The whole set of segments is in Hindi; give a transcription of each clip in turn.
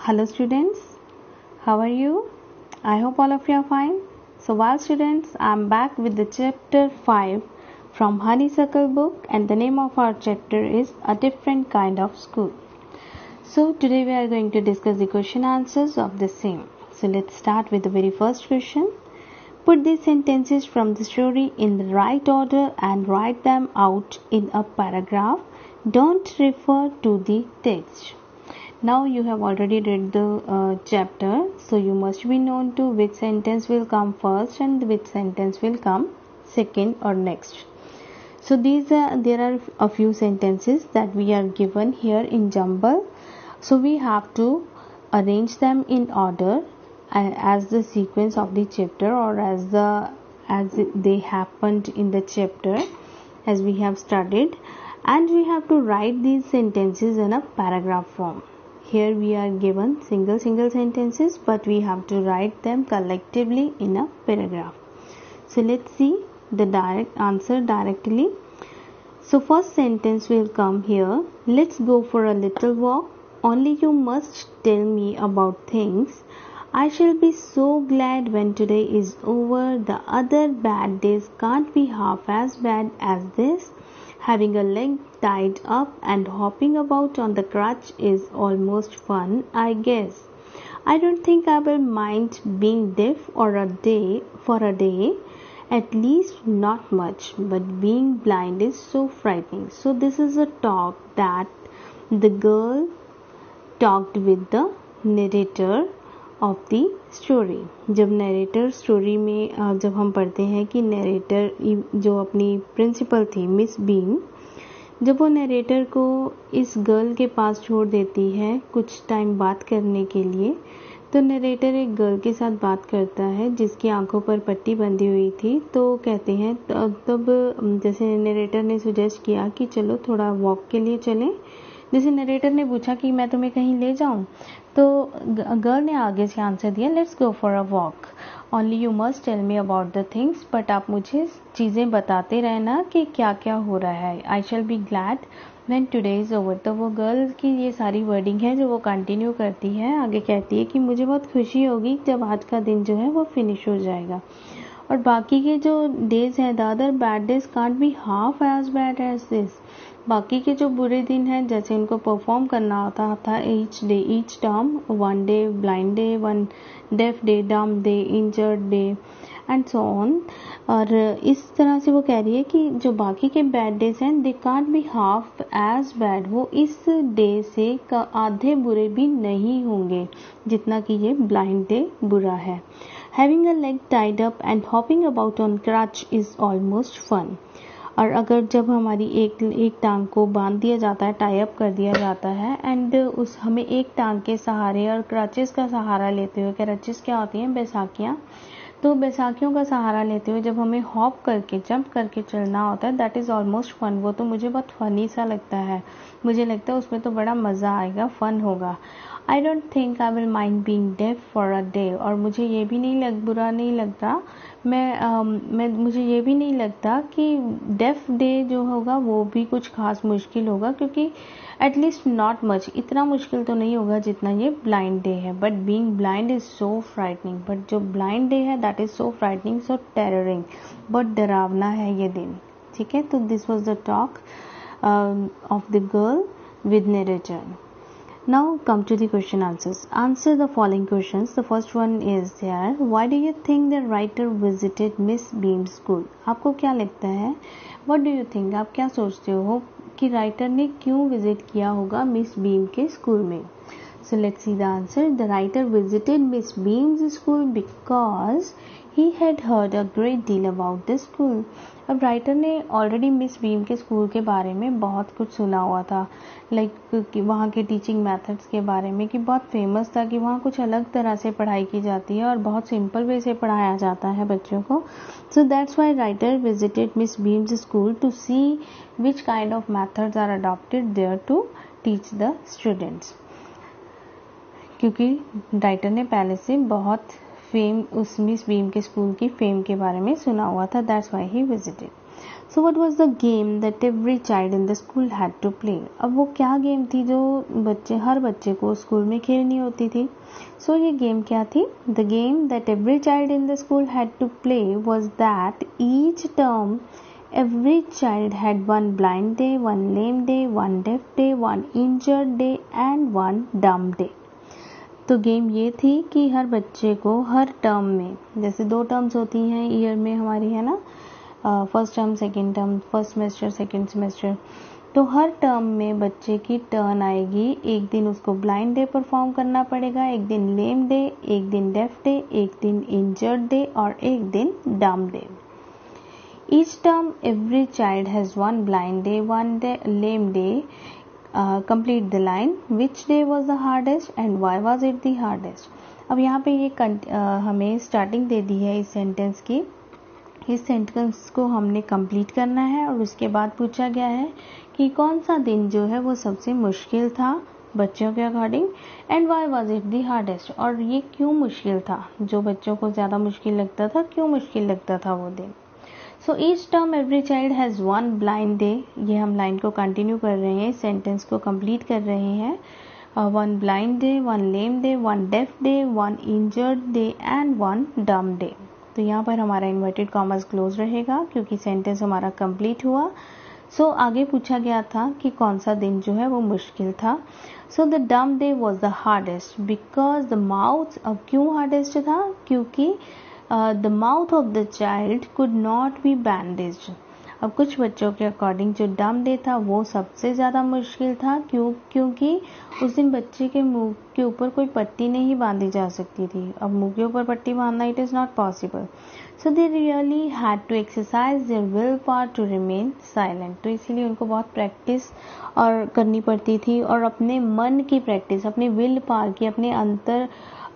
Hello students, how are you? I hope all of you are fine. So while students, I am back with the chapter 5 from Honeysuckle book, and the name of our chapter is A Different Kind of School. So today we are going to discuss the question answers of the same. So let's start with the very first question. Put these sentences from the story in the right order and write them out in a paragraph. Don't refer to the text. Now you have already read the chapter, so you must be known to which sentence will come first and which sentence will come second or next. So there are a few sentences that we are given here in jumble. So we have to arrange them in order as the sequence of the chapter, or as they happened in the chapter as we have studied, and we have to write these sentences in a paragraph form. Here we are given single sentences, but we have to write them collectively in a paragraph. So let's see the direct answer directly. So first sentence will come here. Let's go for a little walk. Only you must tell me about things. I shall be so glad when today is over. The other bad days can't be half as bad as this. Having a leg tied up and hopping about on the crutch is almost fun, I guess. I don't think I will mind being deaf for a day, at least not much, but being blind is so frightening. So this is a talk that the girl talked with the narrator of the story. जब नरेटर स्टोरी में जब हम पढ़ते हैं कि नरेटर जो अपनी प्रिंसिपल थी मिस बीम, जब वो नरेटर को इस गर्ल के पास छोड़ देती है कुछ टाइम बात करने के लिए, तो नरेटर एक गर्ल के साथ बात करता है जिसकी आंखों पर पट्टी बंधी हुई थी. तो कहते हैं तब जैसे नरेटर ने सुजेस्ट किया कि चलो थोड़ा वॉक के लिए चलें. जैसे नरेटर ने पूछा कि मैं तुम्हें कहीं ले जाऊं, तो गर्ल ने आगे से आंसर दिया let's go for a walk. Only you must tell me about the things, but आप मुझे चीज़ें बताते रहना कि क्या क्या हो रहा है. I shall be glad when today is over. तो वो गर्ल की ये सारी वर्डिंग है जो वो कंटिन्यू करती है. आगे कहती है कि मुझे बहुत खुशी होगी जब आज का दिन जो है वो फिनिश हो जाएगा, और बाकी के जो डेज हैं, the other bad days can't be half as bad as this. बाकी के जो बुरे दिन हैं, जैसे उनको परफॉर्म करना होता था each day each term, one day blind day, one deaf day, dumb day, injured day and so on. और इस तरह से वो कह रही है कि जो बाकी के बैड डेज हैं they can't be half as bad. वो इस डे से आधे बुरे भी नहीं होंगे जितना कि ये ब्लाइंड डे बुरा है. Having a leg tied up and hopping about on crutch is almost fun. और अगर जब हमारी एक टांग को बांध दिया जाता है, टाई अप कर दिया जाता है, एंड उस हमें एक टांग के सहारे और क्रचेस का सहारा लेते हुए, क्रचेस क्या होती हैं, बैसाखियाँ, तो बैसाखियों का सहारा लेते हुए जब हमें हॉप करके जंप करके चलना होता है, दैट इज़ ऑलमोस्ट फन. वो तो मुझे बहुत फनी सा लगता है. मुझे लगता है उसमें तो बड़ा मज़ा आएगा, फन होगा. I don't think I will mind being deaf for a day. और मुझे ये भी बुरा नहीं लगता, मुझे ये भी नहीं लगता कि डेफ डे जो होगा वो भी कुछ खास मुश्किल होगा, क्योंकि एटलीस्ट नॉट मच, इतना मुश्किल तो नहीं होगा जितना ये ब्लाइंड डे है. But being blind is so frightening. But जो ब्लाइंड डे है दैट इज सो फ्राइटनिंग, सो टेररिंग, बहुत डरावना है ये दिन. ठीक है, तो this was the talk of the girl with narrator. Now come to the question answers. Answer the following questions. The first one is here. Why do you think the writer visited Miss Beam's school? आपको क्या लगता है? What do you think? आप क्या सोचते हो कि राइटर ने क्यों विजिट किया होगा मिस बीम के स्कूल में? So let's see the answer. The writer visited Miss Beam's school because he had heard a great deal about the school. अब राइटर ने ऑलरेडी मिस बीम के स्कूल के बारे में बहुत कुछ सुना हुआ था, लाइक वहाँ के टीचिंग मेथड्स के बारे में, कि बहुत फेमस था कि वहाँ कुछ अलग तरह से पढ़ाई की जाती है और बहुत सिंपल वे से पढ़ाया जाता है बच्चों को. So that's why writer visited miss Beam's school to see which kind of methods are adopted there to teach the students. क्योंकि राइटर ने पहले से बहुत फेम उस मिस बीम के स्कूल की फेम के बारे में सुना हुआ था. That's why he visited. So what was the game that every child in the school had to play. अब वो क्या गेम थी जो हर बच्चे को स्कूल में खेलनी होती थी। सो ये गेम क्या थी? The game that every child in the school had to play was that each term every child had one blind day, one lame day, one deaf day, one injured day and one dumb day। तो गेम ये थी कि हर बच्चे को हर टर्म में, जैसे 2 टर्म्स होती हैं ईयर में हमारी, है ना, first term second term, first semester second semester, तो हर टर्म में बच्चे की टर्न आएगी। एक दिन उसको ब्लाइंड डे परफॉर्म करना पड़ेगा, एक दिन लेम डे, एक दिन डेफ डे, एक दिन इंजर्ड डे और एक दिन डम day. Each term every child has one blind day, one day lame day। Complete the line। Which day was the hardest and why was it the hardest। अब यहाँ पे ये हमें स्टार्टिंग दे दी है इस सेंटेंस की। इस सेंटेंस को हमने कंप्लीट करना है और उसके बाद पूछा गया है कि कौन सा दिन जो है वो सबसे मुश्किल था बच्चों के according, and why was it the hardest, और ये क्यों मुश्किल था, जो बच्चों को ज़्यादा मुश्किल लगता था, क्यों मुश्किल लगता था वो दिन। So each term every child has one blind day. ये हम लाइन को कंटिन्यू कर रहे हैं, सेंटेंस को कंप्लीट कर रहे हैं। One blind day, one lame day, one deaf day, one injured day and one dumb day. तो यहाँ पर हमारा इन्वर्टेड कॉमर्स क्लोज रहेगा क्योंकि सेंटेंस हमारा कंप्लीट हुआ। सो आगे पूछा गया था कि कौन सा दिन जो है वो मुश्किल था। सो द डम day was the hardest because the mouth. अब क्यों हार्डेस्ट था? क्योंकि the mouth of the child could not be bandaged। अब कुछ बच्चों के अकॉर्डिंग जो डम डे था वो सबसे ज़्यादा मुश्किल था। क्योंकि उस दिन बच्चे के मुंह के ऊपर कोई पट्टी नहीं बांधी जा सकती थी। अब मुंह के ऊपर पट्टी बांधना it is not possible. So they really had to exercise their will power to remain silent. तो इसीलिए उनको बहुत प्रैक्टिस और करनी पड़ती थी और अपने मन की प्रैक्टिस, अपने विल पावर की, अपने अंतर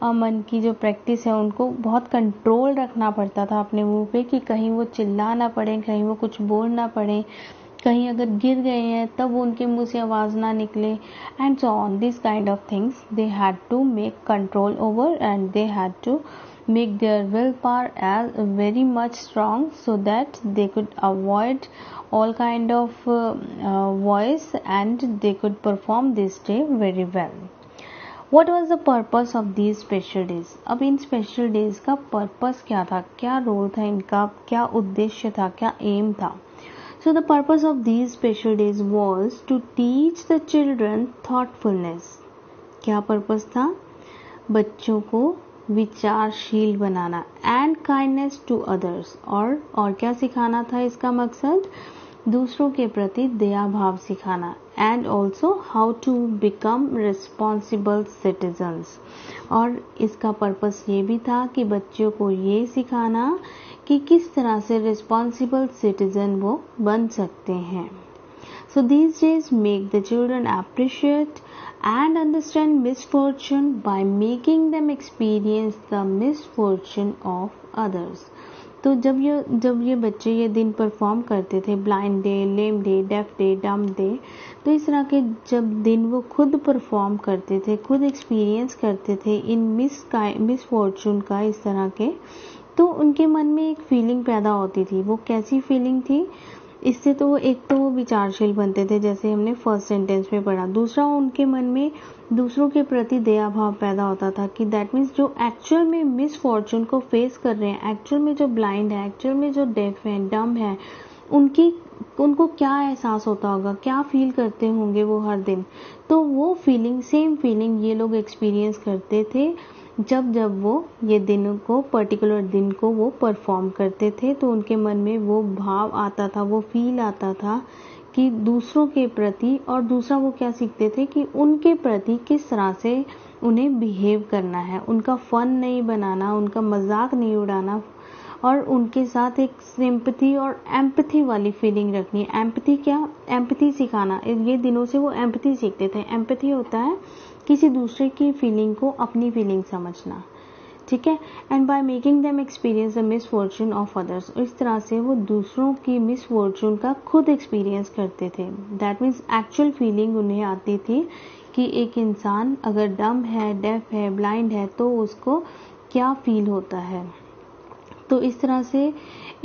मन की जो प्रैक्टिस है उनको बहुत कंट्रोल रखना पड़ता था अपने मुंह पे कि कहीं वो चिल्ला ना पड़े, कहीं वो कुछ बोल ना पड़े, कहीं अगर गिर गए हैं तब उनके मुंह से आवाज़ ना निकले, and so on this kind of things they had to make control over and they had to make their willpower as very much strong so that they could avoid all kind of voice and they could perform this day very well। What was the purpose of these special days? अब इन special days का purpose क्या था, क्या रोल था इनका, क्या उद्देश्य था, क्या एम था। So the purpose of these special days was to teach the children thoughtfulness। क्या पर्पस था? बच्चों को विचारशील बनाना, एंड काइंडनेस टू अदर्स, और क्या सिखाना था इसका मकसद? दूसरों के प्रति दया भाव सिखाना, and also how to become responsible citizens. और इसका पर्पस ये भी था कि बच्चों को ये सिखाना कि किस तरह से रिस्पॉन्सिबल सिटीजन वो बन सकते हैं। So these days make the children appreciate and understand misfortune by making them experience the misfortune of others। तो जब ये बच्चे ये दिन परफॉर्म करते थे, ब्लाइंड डे, लेम day, def day, dumb day, तो इस तरह के जब दिन वो खुद परफॉर्म करते थे, खुद एक्सपीरियंस करते थे इन मिसफॉर्चून का इस तरह के, तो उनके मन में एक फीलिंग पैदा होती थी। वो कैसी फीलिंग थी? इससे तो एक तो वो विचारशील बनते थे जैसे हमने फर्स्ट सेंटेंस में पढ़ा। दूसरा, उनके मन में दूसरों के प्रति दया भाव पैदा होता था कि दैट मीन्स जो एक्चुअल में मिसफॉर्चून को फेस कर रहे हैं, एक्चुअल में जो ब्लाइंड है, एक्चुअल में जो डेफ है, डम है, उनको क्या एहसास होता होगा, क्या फील करते होंगे वो हर दिन। तो वो फीलिंग, सेम फीलिंग ये लोग एक्सपीरियंस करते थे जब वो ये दिन को, पर्टिकुलर दिन को वो परफॉर्म करते थे। तो उनके मन में वो भाव आता था, वो फील आता था कि दूसरों के प्रति, और दूसरा वो क्या सीखते थे कि उनके प्रति किस तरह से उन्हें बिहेव करना है, उनका फन नहीं बनाना, उनका मजाक नहीं उड़ाना, और उनके साथ एक सिंपैथी और एम्पैथी वाली फीलिंग रखनी है। एम्पैथी क्या? एम्पैथी सिखाना। ये दिनों से वो एम्पैथी सीखते थे। एम्पैथी होता है किसी दूसरे की फीलिंग को अपनी फीलिंग समझना, ठीक है। And by making them experience the misfortune of others, इस तरह से वो दूसरों की मिसफॉर्चून का खुद एक्सपीरियंस करते थे। दैट मीन्स एक्चुअल फीलिंग उन्हें आती थी कि एक इंसान अगर डम है, डेफ है, ब्लाइंड है तो उसको क्या फील होता है। तो इस तरह से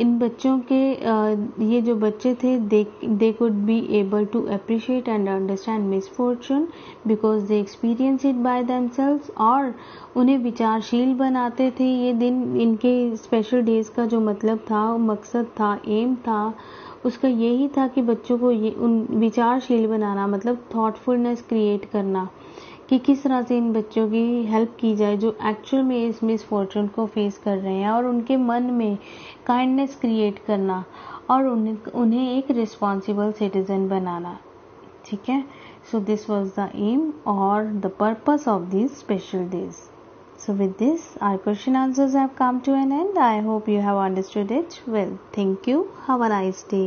इन बच्चों के ये जो बच्चे थे they could be able to appreciate and understand misfortune because they experience it by themselves, और उन्हें विचारशील बनाते थे। ये दिन इनके स्पेशल डेज का जो मतलब था, मकसद था, एम था, उसका यही था कि बच्चों को ये उन विचारशील बनाना, मतलब थॉटफुलनेस क्रिएट करना कि किस तरह से इन बच्चों की हेल्प की जाए जो एक्चुअल में इस मिसफॉर्चून को फेस कर रहे हैं, और उनके मन में काइंडनेस क्रिएट करना और उन्हें एक रिस्पॉन्सिबल सिटीजन बनाना। ठीक है, so this was the aim और the purpose of this special days. So with this, our question answers have come to an end. I hope you have understood it well. Thank you. Have a nice day.